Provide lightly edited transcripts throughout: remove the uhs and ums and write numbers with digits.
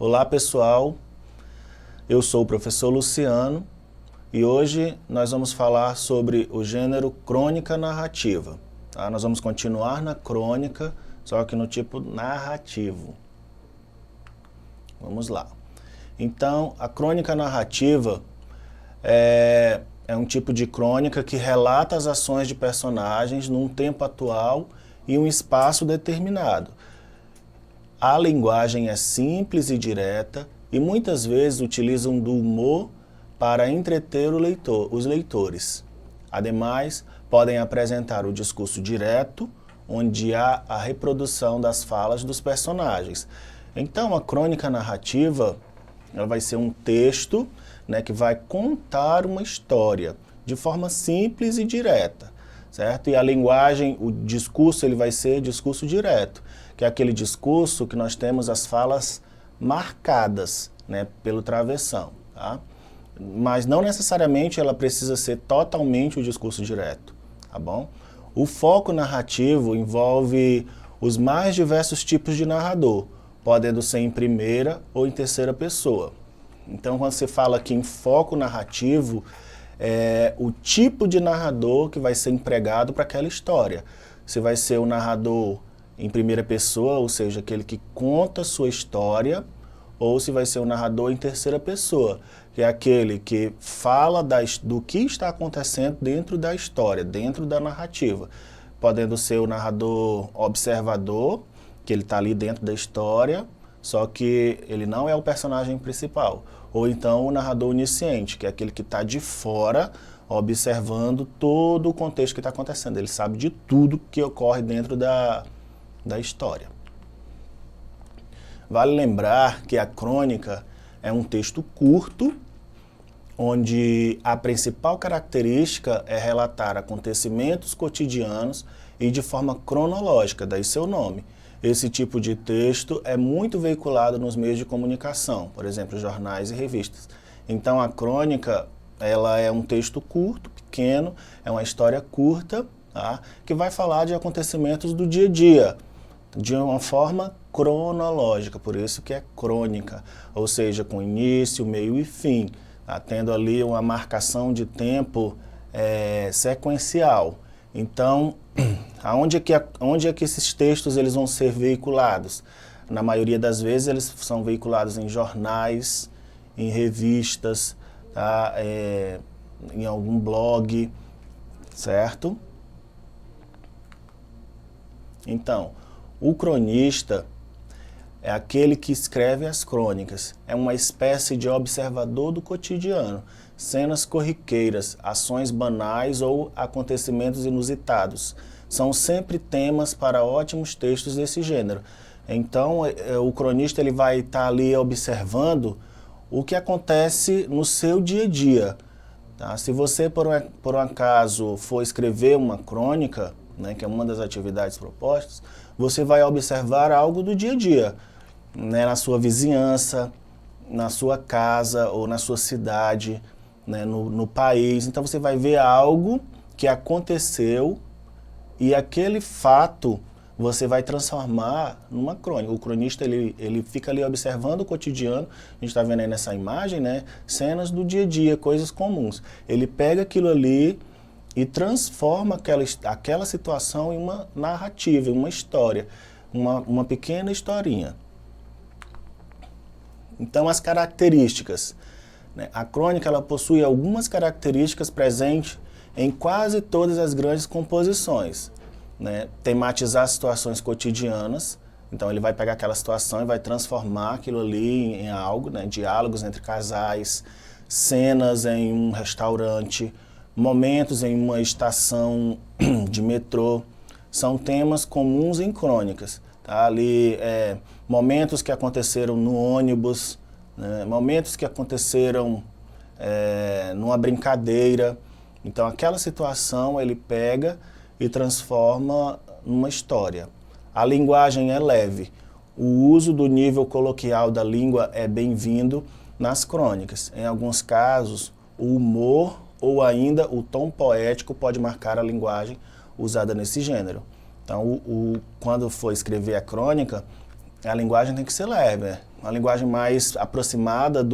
Olá pessoal, eu sou o professor Luciano e hoje nós vamos falar sobre o gênero crônica narrativa. Tá? Nós vamos continuar na crônica, só que no tipo narrativo. Vamos lá. Então, a crônica narrativa é um tipo de crônica que relata as ações de personagens num tempo atual e um espaço determinado. A linguagem é simples e direta e muitas vezes utilizam do humor para entreter os leitores. Ademais, podem apresentar o discurso direto, onde há a reprodução das falas dos personagens. Então, a crônica narrativa ela vai ser um texto, né, que vai contar uma história de forma simples e direta, certo? E a linguagem, o discurso, ele vai ser discurso direto, que é aquele discurso que nós temos as falas marcadas, né, pelo travessão, tá? Mas não necessariamente ela precisa ser totalmente o discurso direto, tá bom? O foco narrativo envolve os mais diversos tipos de narrador, podendo ser em primeira ou em terceira pessoa. Então, quando você fala aqui em foco narrativo, é o tipo de narrador que vai ser empregado para aquela história. Se vai ser o narrador em primeira pessoa, ou seja, aquele que conta a sua história, ou se vai ser o narrador em terceira pessoa, que é aquele que fala do que está acontecendo dentro da história, dentro da narrativa. Podendo ser o narrador observador, que ele está ali dentro da história, só que ele não é o personagem principal. Ou então o narrador onisciente, que é aquele que está de fora, observando todo o contexto que está acontecendo. Ele sabe de tudo que ocorre dentro da história. Vale lembrar que a crônica é um texto curto, onde a principal característica é relatar acontecimentos cotidianos e de forma cronológica, daí seu nome. Esse tipo de texto é muito veiculado nos meios de comunicação, por exemplo, jornais e revistas. Então a crônica, ela é um texto curto, pequeno, é uma história curta, tá? Que vai falar de acontecimentos do dia a dia, de uma forma cronológica, por isso que é crônica, ou seja, com início, meio e fim, tá? Tendo ali uma marcação de tempo sequencial. Então, onde é que esses textos eles vão ser veiculados? Na maioria das vezes eles são veiculados em jornais, em revistas, tá? Em algum blog, certo? Então, o cronista é aquele que escreve as crônicas, é uma espécie de observador do cotidiano, cenas corriqueiras, ações banais ou acontecimentos inusitados. São sempre temas para ótimos textos desse gênero. Então, o cronista ele vai estar ali observando o que acontece no seu dia a dia. Tá? Se você, por um acaso, for escrever uma crônica, né, que é uma das atividades propostas, você vai observar algo do dia a dia, né, na sua vizinhança, na sua casa ou na sua cidade, né, no país. Então você vai ver algo que aconteceu e aquele fato você vai transformar numa crônica. O cronista ele fica ali observando o cotidiano, a gente está vendo aí nessa imagem, né, cenas do dia a dia, coisas comuns. Ele pega aquilo ali e transforma aquela situação em uma narrativa, em uma história, uma pequena historinha. Então, as características, né? A crônica ela possui algumas características presentes em quase todas as grandes composições, né? Tematizar situações cotidianas, então ele vai pegar aquela situação e vai transformar aquilo ali em algo, né? Diálogos entre casais, cenas em um restaurante, momentos em uma estação de metrô, são temas comuns em crônicas. Tá? Ali, momentos que aconteceram no ônibus, né? Momentos que aconteceram numa brincadeira. Então aquela situação ele pega e transforma numa história. A linguagem é leve. O uso do nível coloquial da língua é bem-vindo nas crônicas. Em alguns casos, o humor ou ainda o tom poético pode marcar a linguagem usada nesse gênero. Então, quando for escrever a crônica, A linguagem tem que ser leve, né? Uma linguagem mais aproximada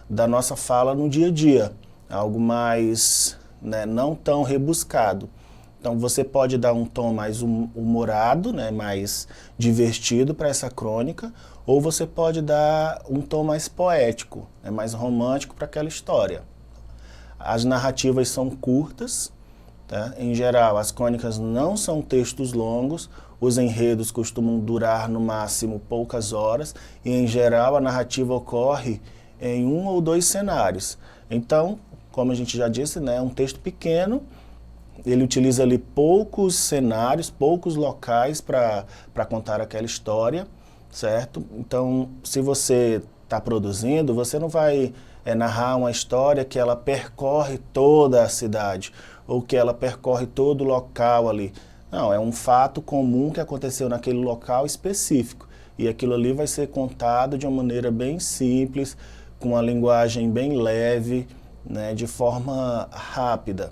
da nossa fala no dia a dia, algo mais, né, não tão rebuscado. Então você pode dar um tom mais humorado, né, mais divertido para essa crônica, ou você pode dar um tom mais poético, né, mais romântico para aquela história. As narrativas são curtas, tá? Em geral, as crônicas não são textos longos, os enredos costumam durar no máximo poucas horas e, em geral, a narrativa ocorre em 1 ou 2 cenários. Então, como a gente já disse, né, é um texto pequeno, ele utiliza ali poucos cenários, poucos locais para contar aquela história, certo? Então, se você está produzindo, você não vai narrar uma história que ela percorre toda a cidade ou que ela percorre todo o local ali. Não, é um fato comum que aconteceu naquele local específico. E aquilo ali vai ser contado de uma maneira bem simples, com uma linguagem bem leve, né, de forma rápida.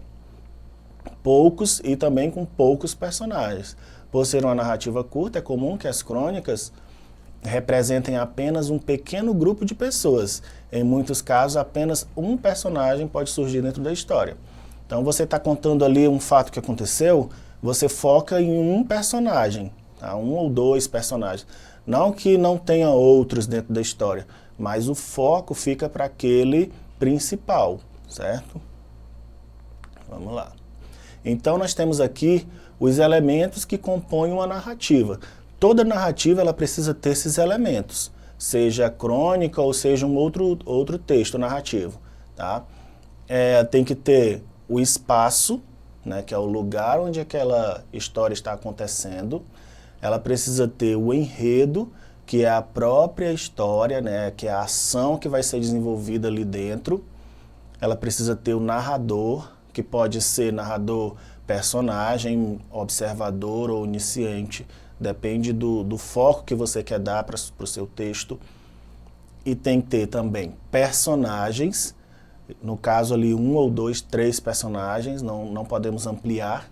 Poucos e também com poucos personagens. Por ser uma narrativa curta, é comum que as crônicas representem apenas um pequeno grupo de pessoas. Em muitos casos, apenas um personagem pode surgir dentro da história. Então você está contando ali um fato que aconteceu, você foca em um personagem, tá? 1 ou 2 personagens. Não que não tenha outros dentro da história, mas o foco fica para aquele principal, certo? Vamos lá. Então nós temos aqui os elementos que compõem uma narrativa. Toda narrativa ela precisa ter esses elementos, seja crônica ou seja um outro texto narrativo, tá? Tem que ter o espaço, né, que é o lugar onde aquela história está acontecendo. Ela precisa ter o enredo, que é a própria história, né, que é a ação que vai ser desenvolvida ali dentro. Ela precisa ter o narrador, que pode ser narrador personagem, observador ou iniciante, depende do foco que você quer dar para o seu texto. E tem que ter também personagens, no caso ali 1 ou 2, 3 personagens, não podemos ampliar.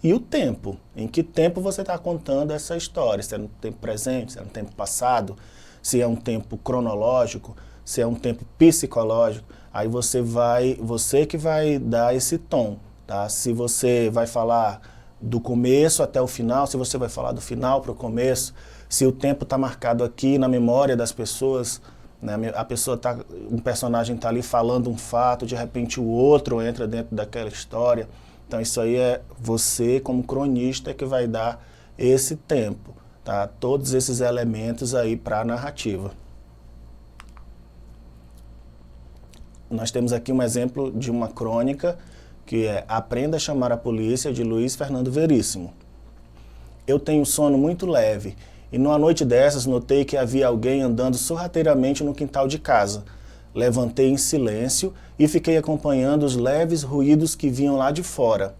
E o tempo, em que tempo você está contando essa história, se é no tempo presente, se é no tempo passado, se é um tempo cronológico, se é um tempo psicológico, aí você que vai dar esse tom, tá? Se você vai falar do começo até o final, se você vai falar do final para o começo, se o tempo está marcado aqui na memória das pessoas, né? Um personagem está ali falando um fato, de repente o outro entra dentro daquela história. Então isso aí é você como cronista que vai dar esse tempo, tá? Todos esses elementos aí para a narrativa. Nós temos aqui um exemplo de uma crônica que é Aprenda a Chamar a Polícia, de Luiz Fernando Veríssimo. Eu tenho sono muito leve e numa noite dessas notei que havia alguém andando sorrateiramente no quintal de casa. Levantei em silêncio e fiquei acompanhando os leves ruídos que vinham lá de fora,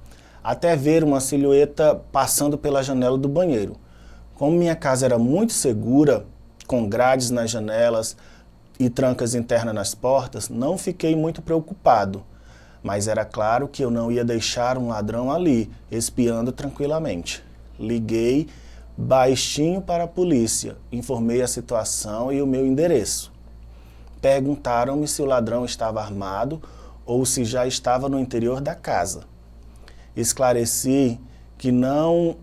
até ver uma silhueta passando pela janela do banheiro. Como minha casa era muito segura, com grades nas janelas e trancas internas nas portas, não fiquei muito preocupado. Mas era claro que eu não ia deixar um ladrão ali, espiando tranquilamente. Liguei baixinho para a polícia, informei a situação e o meu endereço. Perguntaram-me se o ladrão estava armado ou se já estava no interior da casa. Esclareci que não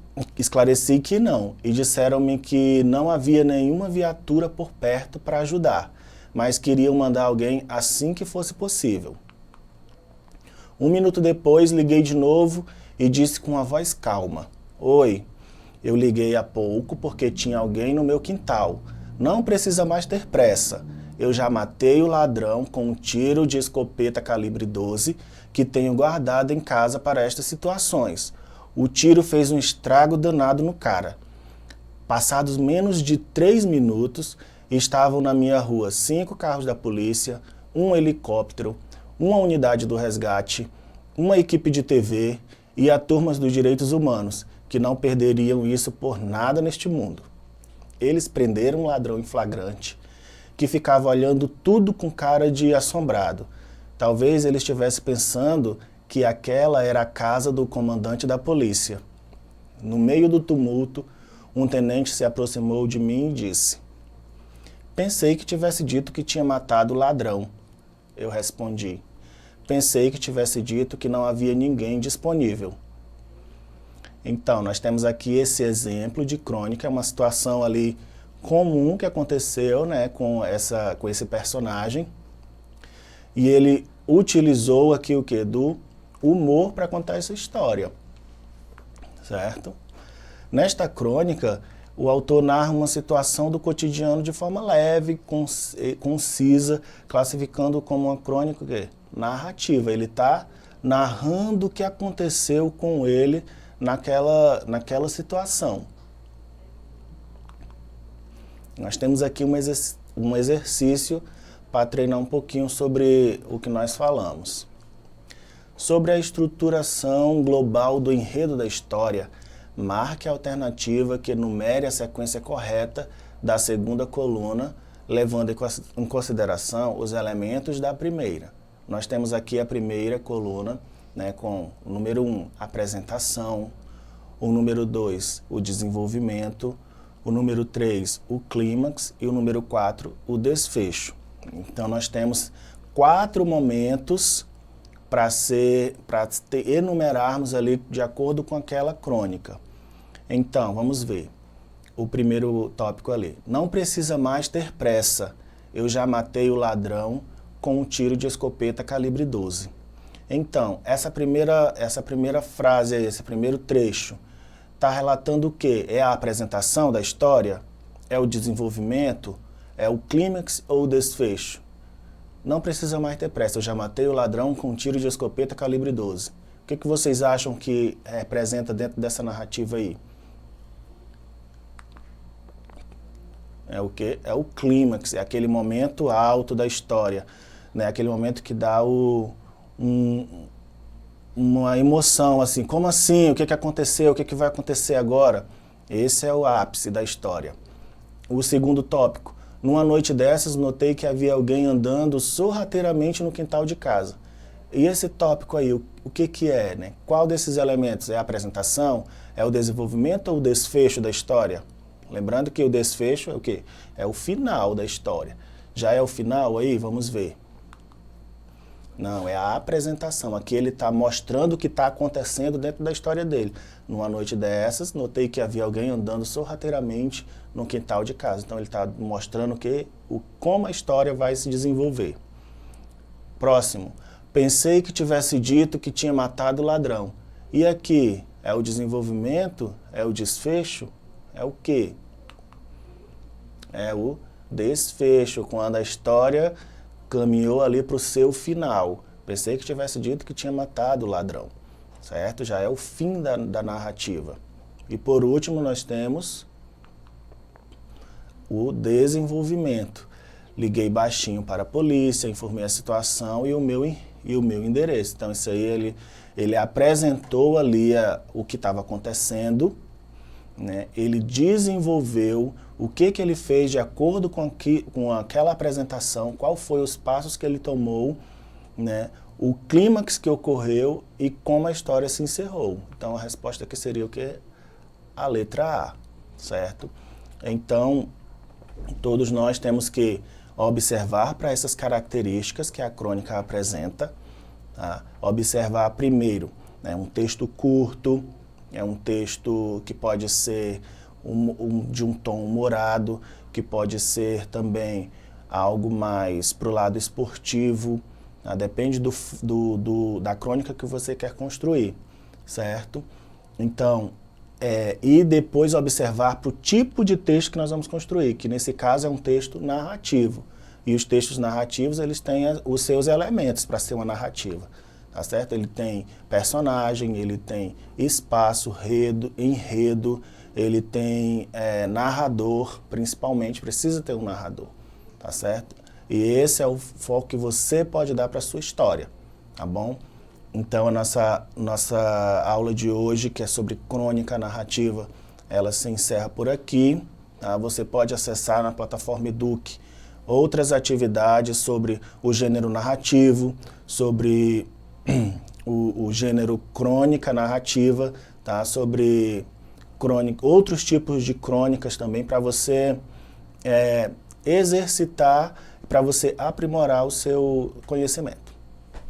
e disseram-me que não havia nenhuma viatura por perto para ajudar, mas queriam mandar alguém assim que fosse possível. 1 minuto depois liguei de novo e disse com uma voz calma: Oi, eu liguei há pouco porque tinha alguém no meu quintal. Não precisa mais ter pressa. Eu já matei o ladrão com um tiro de escopeta calibre 12 que tenho guardado em casa para estas situações. O tiro fez um estrago danado no cara. Passados menos de 3 minutos, estavam na minha rua 5 carros da polícia, um helicóptero, uma unidade do resgate, uma equipe de TV e a turmas dos direitos humanos, que não perderiam isso por nada neste mundo. Eles prenderam um ladrão em flagrante, que ficava olhando tudo com cara de assombrado. Talvez ele estivesse pensando que aquela era a casa do comandante da polícia. No meio do tumulto, um tenente se aproximou de mim e disse: "Pensei que tivesse dito que tinha matado o ladrão." Eu respondi: "Pensei que tivesse dito que não havia ninguém disponível." Então, nós temos aqui esse exemplo de crônica, é uma situação ali comum que aconteceu, né, com esse personagem. E ele utilizou aqui o quê? Do humor para contar essa história, certo? Nesta crônica, o autor narra uma situação do cotidiano de forma leve, concisa, classificando como uma crônica o quê? Narrativa. Ele está narrando o que aconteceu com ele naquela situação. Nós temos aqui um exercício para treinar um pouquinho sobre o que nós falamos. Sobre a estruturação global do enredo da história, marque a alternativa que enumere a sequência correta da segunda coluna, levando em consideração os elementos da primeira. Nós temos aqui a primeira coluna, né, com o número 1, apresentação, o número 2, o desenvolvimento, o número 3, o clímax e o número 4, o desfecho. Então nós temos 4 momentos para enumerarmos ali de acordo com aquela crônica. Então, vamos ver o primeiro tópico ali. Não precisa mais ter pressa, eu já matei o ladrão com um tiro de escopeta calibre 12. Então, essa primeira frase aí, esse primeiro trecho, está relatando o quê? É a apresentação da história? É o desenvolvimento? É o clímax ou o desfecho? Não precisa mais ter pressa, eu já matei o ladrão com um tiro de escopeta calibre 12. O que vocês acham que representa dentro dessa narrativa aí? É o quê? É o clímax, é aquele momento alto da história, né? Aquele momento que dá uma emoção, assim, como assim? O que aconteceu? O que vai acontecer agora? Esse é o ápice da história. O segundo tópico. Numa noite dessas, notei que havia alguém andando sorrateiramente no quintal de casa. E esse tópico aí, o que é, né? Qual desses elementos? É a apresentação? É o desenvolvimento ou o desfecho da história? Lembrando que o desfecho é o quê? É o final da história. Já é o final aí? Vamos ver. Não, é a apresentação. Aqui ele está mostrando o que está acontecendo dentro da história dele. Numa noite dessas, notei que havia alguém andando sorrateiramente no quintal de casa. Então ele está mostrando como a história vai se desenvolver. Próximo. Pensei que tivesse dito que tinha matado o ladrão. E aqui, é o desenvolvimento? É o desfecho? É o quê? É o desfecho, quando a história caminhou ali para o seu final. Pensei que tivesse dito que tinha matado o ladrão, certo? Já é o fim da narrativa. E por último nós temos o desenvolvimento. Liguei baixinho para a polícia, informei a situação e o meu endereço. Então isso aí ele apresentou ali o que estava acontecendo, né? Ele desenvolveu o que ele fez de acordo com aquela apresentação, qual foi os passos que ele tomou, né? O clímax que ocorreu e como a história se encerrou. Então a resposta aqui seria o que? A letra A, certo? Então todos nós temos que observar para essas características que a crônica apresenta, tá? Observar primeiro, né, um texto curto, é um texto que pode ser de um tom humorado, que pode ser também algo mais para o lado esportivo, tá? Depende da crônica que você quer construir, certo? Então, e depois observar para o tipo de texto que nós vamos construir, que nesse caso é um texto narrativo. E os textos narrativos, eles têm os seus elementos para ser uma narrativa. Tá certo? Ele tem personagem, ele tem espaço, enredo, ele tem narrador, principalmente, precisa ter um narrador, tá certo? E esse é o foco que você pode dar para a sua história, tá bom? Então a nossa aula de hoje, que é sobre crônica narrativa, ela se encerra por aqui, tá? Você pode acessar na plataforma Eduque outras atividades sobre o gênero narrativo, sobre o gênero crônica narrativa, tá? Sobre outros tipos de crônicas também para você exercitar, para você aprimorar o seu conhecimento.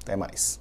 Até mais.